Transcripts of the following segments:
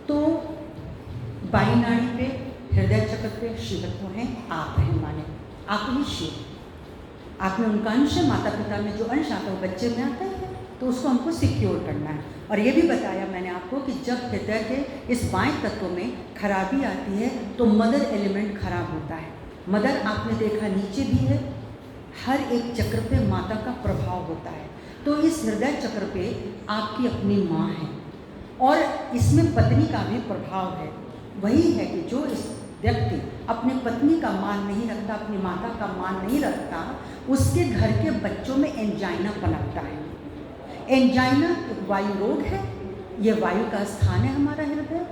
तो बाई नाड़ी पे, हृदय चक्र पे शिव तत्व हैं, आप हैं माने, आप ही शिव। आप में उनका अंश है, माता पिता में जो अंश आता है वो बच्चे में आता है, तो उसको हमको सिक्योर करना है। और ये भी बताया मैंने आपको कि जब हृदय के इस बाएं तत्व में खराबी आती है तो मदर एलिमेंट खराब होता है। मदर आपने देखा नीचे भी है, हर एक चक्र पे माता का प्रभाव होता है। तो इस हृदय चक्र पे आपकी अपनी माँ है और इसमें पत्नी का भी प्रभाव है। वही है कि जो इस व्यक्ति अपने पत्नी का मान नहीं रखता, अपनी माता का मान नहीं रखता, उसके घर के बच्चों में एंजाइना पनपता है। एंजाइना एक वायु रोग है, ये वायु का स्थान है हमारा हृदय।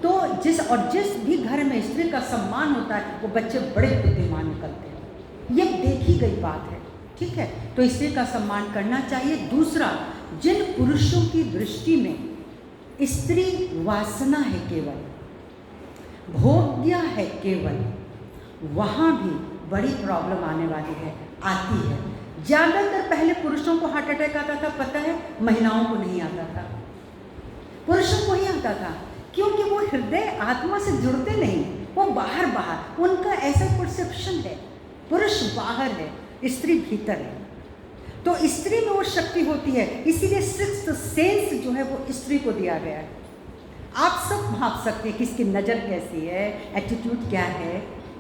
तो जिस भी घर में स्त्री का सम्मान होता है वो बच्चे बड़े बुद्धिमान निकलते हैं, ये देखी गई बात है, ठीक है। तो स्त्री का सम्मान करना चाहिए। दूसरा, जिन पुरुषों की दृष्टि में स्त्री वासना है, केवल भोग्य है केवल, वहाँ भी बड़ी प्रॉब्लम आने वाली है, आती है। ज़्यादातर पहले पुरुषों को हार्ट अटैक आता था, पता है, महिलाओं को नहीं आता था, पुरुषों को ही आता था, क्योंकि वो हृदय आत्मा से जुड़ते नहीं, वो बाहर बाहर, उनका ऐसा परसेप्शन है, पुरुष बाहर है, स्त्री भीतर है। तो स्त्री में वो शक्ति होती है, इसीलिए सिक्स्थ सेंस जो है वो स्त्री को दिया गया है। आप सब भांप सकते हैं किसकी नज़र कैसी है, एटीट्यूड क्या है,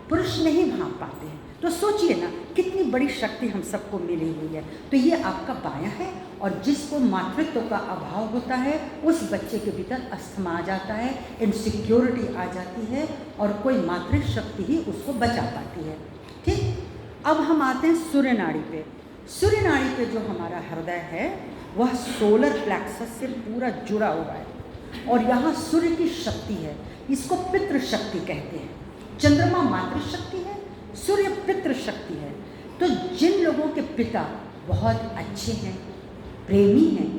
पुरुष नहीं भांप पाते हैं। तो सोचिए ना कितनी बड़ी शक्ति हम सबको मिली हुई है। तो ये आपका बायां है, और जिसको मातृत्व का अभाव होता है उस बच्चे के भीतर अस्थमा आ जाता है, इनसिक्योरिटी आ जाती है, और कोई मातृशक्ति ही उसको बचा पाती है, ठीक। अब हम आते हैं सूर्य नाड़ी पे। सूर्य नाड़ी पे जो हमारा हृदय है वह सोलर प्लेक्सस से पूरा जुड़ा हुआ है, और यहाँ सूर्य की शक्ति है, इसको पितृ शक्ति कहते हैं। चंद्रमा मातृशक्ति है, सूर्य पितृ शक्ति है। तो जिन लोगों के पिता बहुत अच्छे हैं, प्रेमी हैं,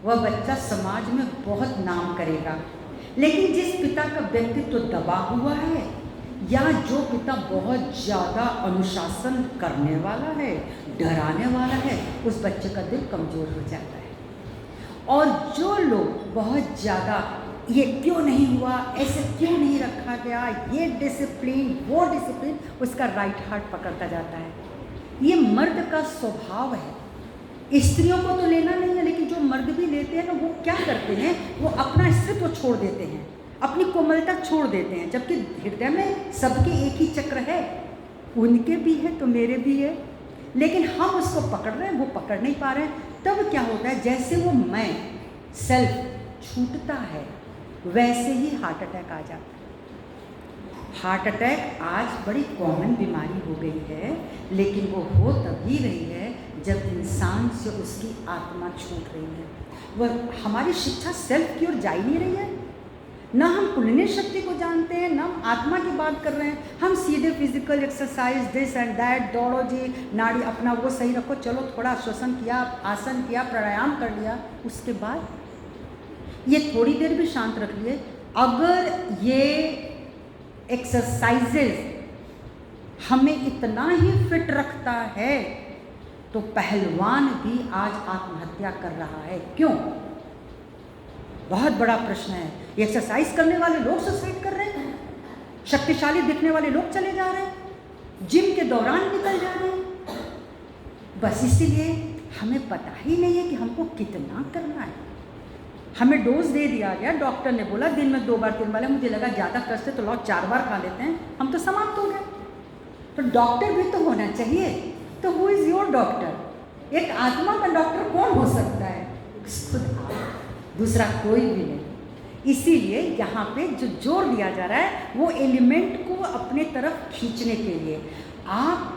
वह बच्चा समाज में बहुत नाम करेगा। लेकिन जिस पिता का व्यक्तित्व दबा हुआ है, या जो पिता बहुत ज़्यादा अनुशासन करने वाला है, डराने वाला है, उस बच्चे का दिल कमज़ोर हो जाता है। और जो लोग बहुत ज़्यादा ये क्यों नहीं हुआ, ऐसे क्यों नहीं रखा गया, ये डिसिप्लिन वो डिसिप्लिन, उसका राइट हार्ट पकड़ता जाता है। ये मर्द का स्वभाव है। स्त्रियों को तो लेना नहीं है, लेकिन जो मर्द भी लेते हैं ना, वो क्या करते हैं, वो अपना स्त्रीत्व छोड़ देते हैं, अपनी कोमलता छोड़ देते हैं। जबकि हृदय में सबके एक ही चक्र है, उनके भी है तो मेरे भी है, लेकिन हम उसको पकड़ रहे हैं, वो पकड़ नहीं पा रहे हैं। तब क्या होता है, जैसे वो मैं सेल्फ छूटता है, वैसे ही हार्ट अटैक आ जाता है। हार्ट अटैक आज बड़ी कॉमन बीमारी हो गई है, लेकिन वो हो तभी रही है जब इंसान से उसकी आत्मा छूट रही है। वह हमारी शिक्षा सेल्फ की ओर जा ही नहीं रही है। ना हम कुंडलिनी शक्ति को जानते हैं, ना हम आत्मा की बात कर रहे हैं। हम सीधे physical exercise, this and that, दौड़ो जी, नाड़ी अपना वो सही रखो, चलो थोड़ा श्वसन किया, आसन किया, प्राणायाम कर लिया, उसके बाद ये थोड़ी देर भी शांत रख लिए। अगर ये एक्सरसाइजेज हमें इतना ही फिट रखता है तो पहलवान भी आज आत्महत्या कर रहा है। क्यों? बहुत बड़ा प्रश्न है। ये एक्सरसाइज करने वाले लोग सुसाइड कर रहे हैं, शक्तिशाली दिखने वाले लोग चले जा रहे हैं, जिम के दौरान निकल जा रहे हैं। बस इसीलिए हमें पता ही नहीं है कि हमको कितना करना है। हमें डोज दे दिया गया, डॉक्टर ने बोला दिन में 2 बार 3 बार, मुझे लगा ज़्यादा कष्ट है तो लो 4 बार खा लेते हैं, हम तो समाप्त हो गए। तो डॉक्टर भी तो होना चाहिए। तो हु इज़ योर डॉक्टर? एक आत्मा का डॉक्टर कौन हो सकता है? खुद आप, दूसरा कोई भी नहीं। इसीलिए यहाँ पे जो जोर दिया जा रहा है वो एलिमेंट को अपने तरफ खींचने के लिए। आप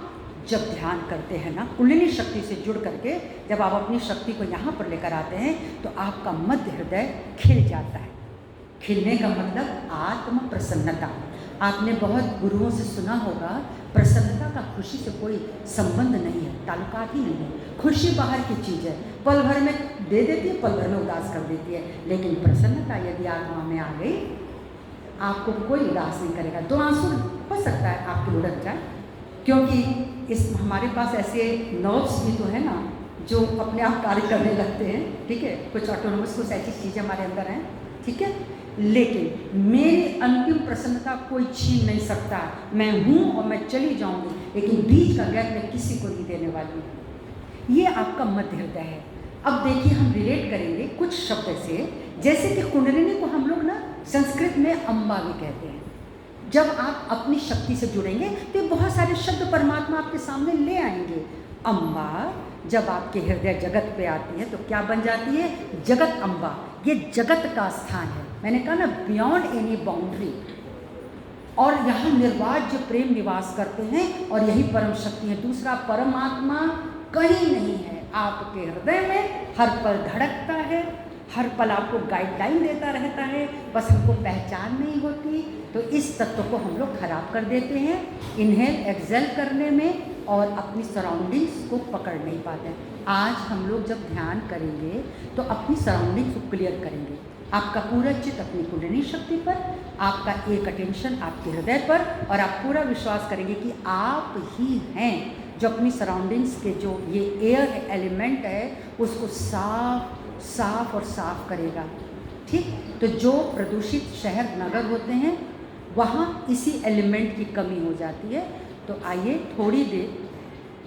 जब ध्यान करते हैं ना कुंडलिनी शक्ति से जुड़ करके, जब आप अपनी शक्ति को यहाँ पर लेकर आते हैं तो आपका मध्य हृदय खिल जाता है। खिलने का मतलब आत्म प्रसन्नता। आपने बहुत गुरुओं से सुना होगा, प्रसन्नता का खुशी से कोई संबंध नहीं है, ताल्लुकात ही नहीं है। खुशी बाहर की चीज़ है, पल भर में दे देती है, पल भर में उदास कर देती है। लेकिन प्रसन्नता यदि आत्मा में आ गई, आपको कोई उदास नहीं करेगा। 2 आंसू हो सकता है आपकी लुढ़क जाए, क्योंकि इस हमारे पास ऐसे नर्व्स भी तो है ना जो अपने आप कार्य करने लगते हैं, ठीक है। कुछ ऑटोनोमस, कुछ ऐसी चीज़ें हमारे अंदर हैं, ठीक है। लेकिन मेरी अंतिम प्रसन्नता कोई छीन नहीं सकता। मैं हूँ और मैं चली जाऊंगी, लेकिन बीच का गैप मैं किसी को नहीं देने वाली हूँ। ये आपका मध्य हृदय है। अब देखिए, हम रिलेट करेंगे कुछ शब्द से, जैसे कि कुंडलिनी को हम लोग ना संस्कृत में अम्बा भी कहते हैं। जब आप अपनी शक्ति से जुड़ेंगे तो बहुत सारे शब्द परमात्मा आपके सामने ले आएंगे। अम्बा जब आपके हृदय जगत पे आती है तो क्या बन जाती है? जगत अम्बा। ये जगत का स्थान है। मैंने कहा ना, बियॉन्ड एनी बाउंड्री। और यहाँ निर्वाज्य प्रेम निवास करते हैं और यही परम शक्ति है। दूसरा परमात्मा कहीं नहीं है, आपके हृदय में हर पल धड़कता है, हर पल आपको गाइडलाइन देता रहता है, बस हमको पहचान नहीं होती। तो इस तत्व को हम लोग खराब कर देते हैं इनहेल एक्सेल करने में, और अपनी सराउंडिंग्स को पकड़ नहीं पाते हैं। आज हम लोग जब ध्यान करेंगे तो अपनी सराउंडिंग्स को क्लियर करेंगे। आपका पूरा चित्त अपनी कुंडलिनी शक्ति पर, आपका एक अटेंशन आपके हृदय पर, और आप पूरा विश्वास करेंगे कि आप ही हैं जो अपनी सराउंडिंग्स के जो ये एयर एलिमेंट है उसको साफ और साफ करेगा। ठीक, तो जो प्रदूषित शहर नगर होते हैं वहाँ इसी एलिमेंट की कमी हो जाती है। तो आइए थोड़ी देर,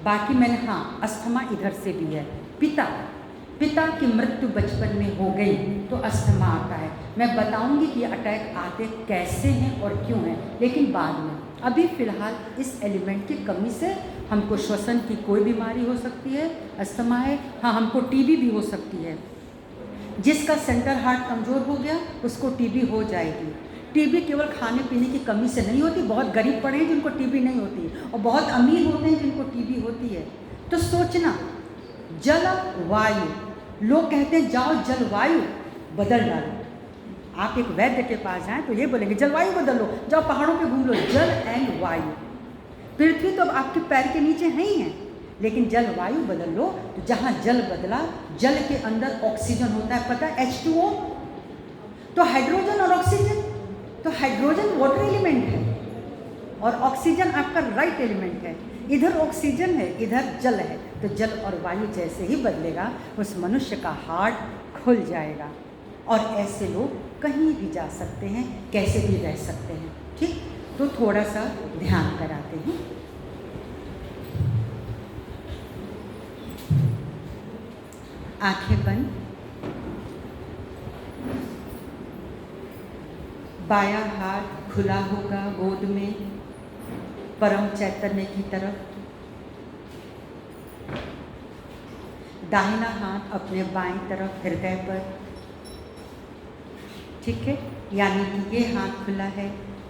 बाकी मैंने, हाँ, अस्थमा इधर से भी है। पिता की मृत्यु बचपन में हो गई तो अस्थमा आता है। मैं बताऊंगी कि ये अटैक आते कैसे हैं और क्यों हैं, लेकिन बाद में। अभी फ़िलहाल इस एलिमेंट की कमी से हमको श्वसन की कोई बीमारी हो सकती है, अस्थमा है, हाँ, हमको टीबी भी हो सकती है। जिसका सेंटर हार्ट कमज़ोर हो गया उसको टीबी हो जाएगी। टीबी केवल खाने पीने की कमी से नहीं होती। बहुत गरीब पड़े हैं जिनको टीबी नहीं होती, और बहुत अमीर होते हैं जिनको टीबी होती है। तो सोचना, जल वायु, लोग कहते हैं जाओ जलवायु बदल डालो। आप एक वैद्य के पास जाएं तो ये बोलेंगे जलवायु बदल लो, जाओ पहाड़ों पे घूम लो। जल एंड वायु, पृथ्वी तो अब आपके पैर के नीचे है ही है, लेकिन जलवायु बदल लो। तो जहाँ जल बदला, जल के अंदर ऑक्सीजन होता है, पता है, H2O। तो हाइड्रोजन और ऑक्सीजन, तो हाइड्रोजन वाटर एलिमेंट है और ऑक्सीजन आपका राइट एलिमेंट है। इधर ऑक्सीजन है, इधर जल है। तो जल और वायु जैसे ही बदलेगा उस मनुष्य का हार्ट खुल जाएगा। और ऐसे लोग कहीं भी जा सकते हैं, कैसे भी रह सकते हैं। ठीक, तो थोड़ा सा ध्यान कराते हैं। आंखें बंद, बायां हाथ खुला होगा गोद में परम चैतन्य की तरफ, दाहिना हाथ अपने बाएं तरफ हृदय पर। ठीक है, यानी कि ये हाथ खुला है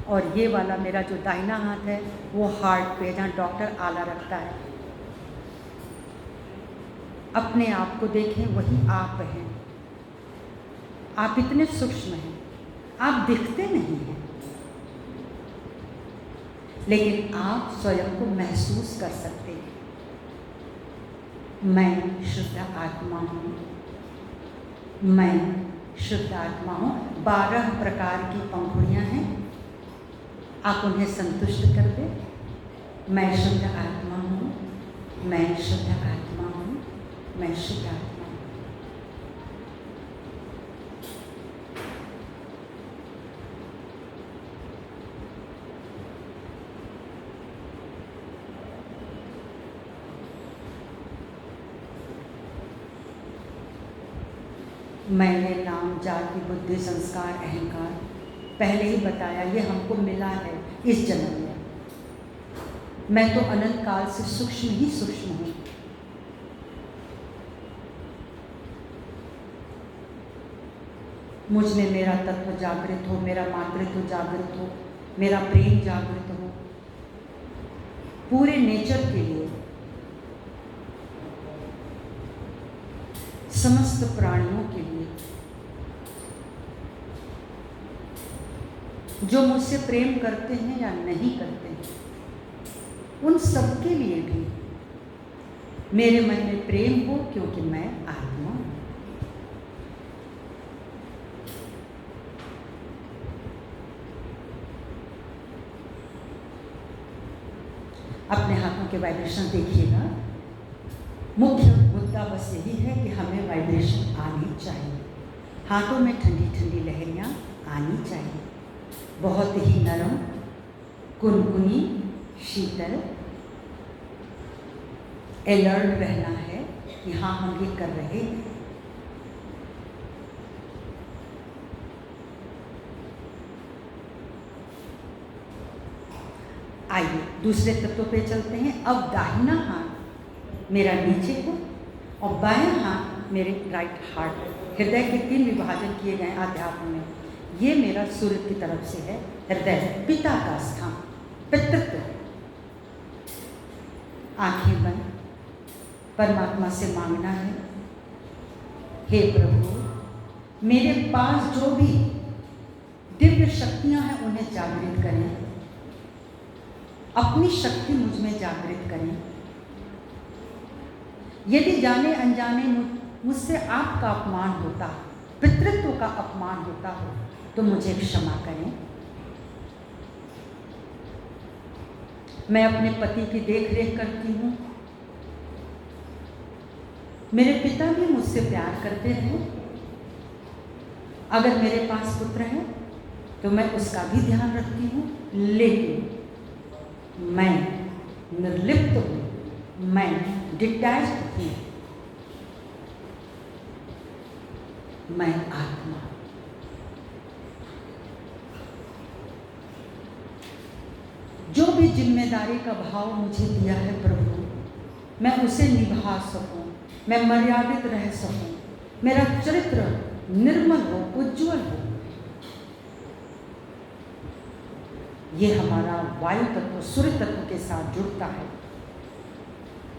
और ये वाला मेरा जो दाहिना हाथ है वो हार्ट पे, जहाँ डॉक्टर आला रखता है। अपने आप को देखें, वही आप हैं। आप इतने सूक्ष्म हैं, आप दिखते नहीं हैं, लेकिन आप स्वयं को महसूस कर सकते हैं। मैं शुद्ध आत्मा हूँ, मैं शुद्ध आत्मा हूँ। 12 प्रकार की पंखुड़ियाँ हैं, आप उन्हें संतुष्ट कर दें। मैं शुद्ध आत्मा हूँ, मैं शुद्ध आत्मा हूँ, मैं शुद्ध आत्मा हूँ। मैंने नाम, जाति, बुद्धि, संस्कार, अहंकार पहले ही बताया, ये हमको मिला है इस जन्म में। मैं तो अनंत काल से सूक्ष्म ही सूक्ष्म हूँ। मुझ में मेरा तत्व जागृत हो, मेरा मातृत्व जागृत हो, मेरा प्रेम जागृत हो, पूरे नेचर के लिए, समस्त प्राणियों के लिए। जो मुझसे प्रेम करते हैं या नहीं करते हैं, उन सब के लिए भी मेरे मन में प्रेम हो, क्योंकि मैं आत्मा हूं। अपने हाथों के वाइब्रेशन देखिएगा। मुख्य मुद्दा बस यही है कि हमें वाइब्रेशन आनी चाहिए। हाथों में ठंडी ठंडी लहरियाँ आनी चाहिए। बहुत ही नरम, कुनकुनी, शीतल, अलर्ट रहना है कि हाँ हम ये कर रहे हैं। आइए दूसरे तत्व पे चलते हैं। अब दाहिना हाथ मेरा नीचे को और बायां हाथ मेरे राइट हार्ट। हृदय के 3 विभाजन किए गए आध्यात्म में। ये मेरा सूर्य की तरफ से है हृदय, पिता का स्थान, पितृत्व। आंखें बंद, परमात्मा से मांगना है, हे प्रभु मेरे पास जो भी दिव्य शक्तियां हैं उन्हें जागृत करें, अपनी शक्ति मुझ में जागृत करें। यदि जाने अनजाने मुझसे आपका अपमान होता, पितृत्व का अपमान होता हो तो मुझे क्षमा करें। मैं अपने पति की देखरेख करती हूँ, मेरे पिता भी मुझसे प्यार करते हैं। अगर मेरे पास पुत्र है तो मैं उसका भी ध्यान रखती हूँ, लेकिन मैं निर्लिप्त हूँ, मैं डिटैच्ड हूँ, मैं आत्मा। जो भी जिम्मेदारी का भाव मुझे दिया है प्रभु, मैं उसे निभा सकूं, मैं मर्यादित रह सकूं, मेरा चरित्र निर्मल हो, उज्जवल हो। ये हमारा वायु तत्व सूर्य तत्व के साथ जुड़ता है,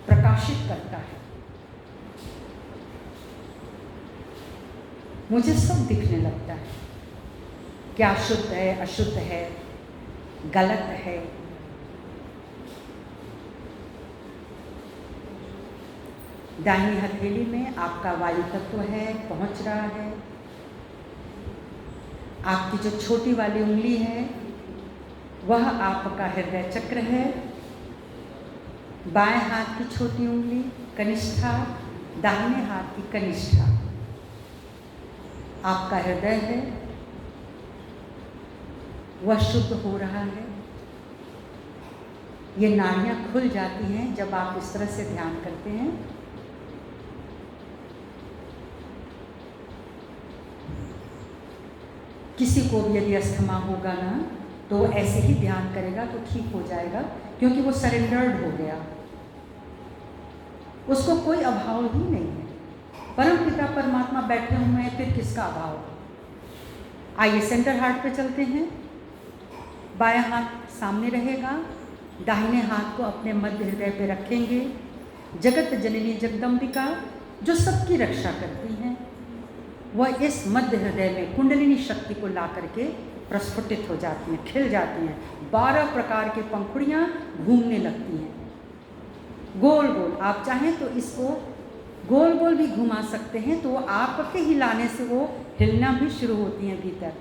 प्रकाशित करता है। मुझे सब दिखने लगता है, क्या शुद्ध है, अशुद्ध है, गलत है। दाहिनी हथेली में आपका वायु तत्व है, पहुंच रहा है। आपकी जो छोटी वाली उंगली है वह आपका हृदय चक्र है। बाएं हाथ की छोटी उंगली कनिष्ठा, दाहिने हाथ की कनिष्ठा आपका हृदय है, वह शुद्ध हो रहा है। ये नाड़ियाँ खुल जाती हैं जब आप इस तरह से ध्यान करते हैं। किसी को भी यदि अस्थमा होगा ना तो ऐसे ही ध्यान करेगा तो ठीक हो जाएगा, क्योंकि वो सरेंडर्ड हो गया, उसको कोई अभाव ही नहीं है। परम पिता परमात्मा बैठे हुए हैं, फिर किसका अभाव। आइए सेंटर हार्ट पे चलते हैं। बायां हाथ सामने रहेगा, दाहिने हाथ को अपने मध्य हृदय पे रखेंगे। जगत जननी जगदम्बिका जो सबकी रक्षा करती हैं, वह इस मध्य हृदय में कुंडलिनी शक्ति को ला करके प्रस्फुटित हो जाती हैं, खिल जाती हैं। 12 प्रकार की पंखुड़ियाँ घूमने लगती हैं गोल गोल। आप चाहें तो इसको गोल गोल भी घुमा सकते हैं, तो वो आपके हिलाने से वो हिलना भी शुरू होती हैं भीतर।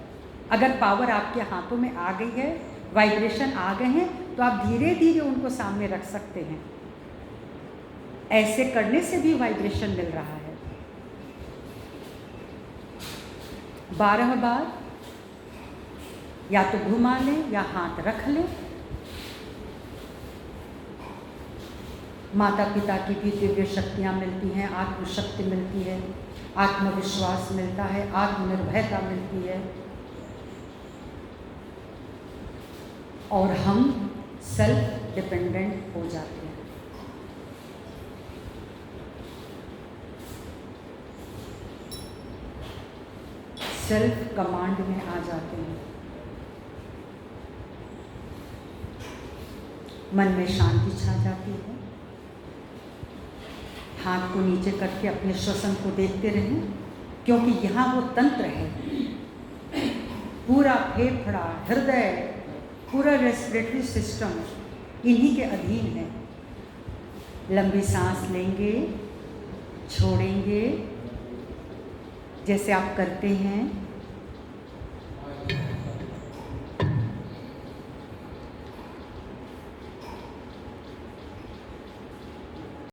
अगर पावर आपके हाथों में आ गई है, वाइब्रेशन आ गए हैं, तो आप धीरे धीरे उनको सामने रख सकते हैं। ऐसे करने से भी वाइब्रेशन मिल रहा है। 12 बार या तो घुमा लें या हाथ रख लें। माता पिता की भी दिव्य शक्तियाँ मिलती हैं, आत्मशक्ति मिलती है, आत्मविश्वास मिलता है, आत्मनिर्भरता मिलती है, और हम सेल्फ डिपेंडेंट हो जाते हैं। सेल्फ कमांड में आ जाते हैं। मन में शांति छा जाती है। हाथ को नीचे करके अपने श्वसन को देखते रहें, क्योंकि यहाँ वो तंत्र है। पूरा फेफड़ा, हृदय, पूरा रेस्पिरेटरी सिस्टम इन्हीं के अधीन है। लंबी सांस लेंगे, छोड़ेंगे, जैसे आप करते हैं।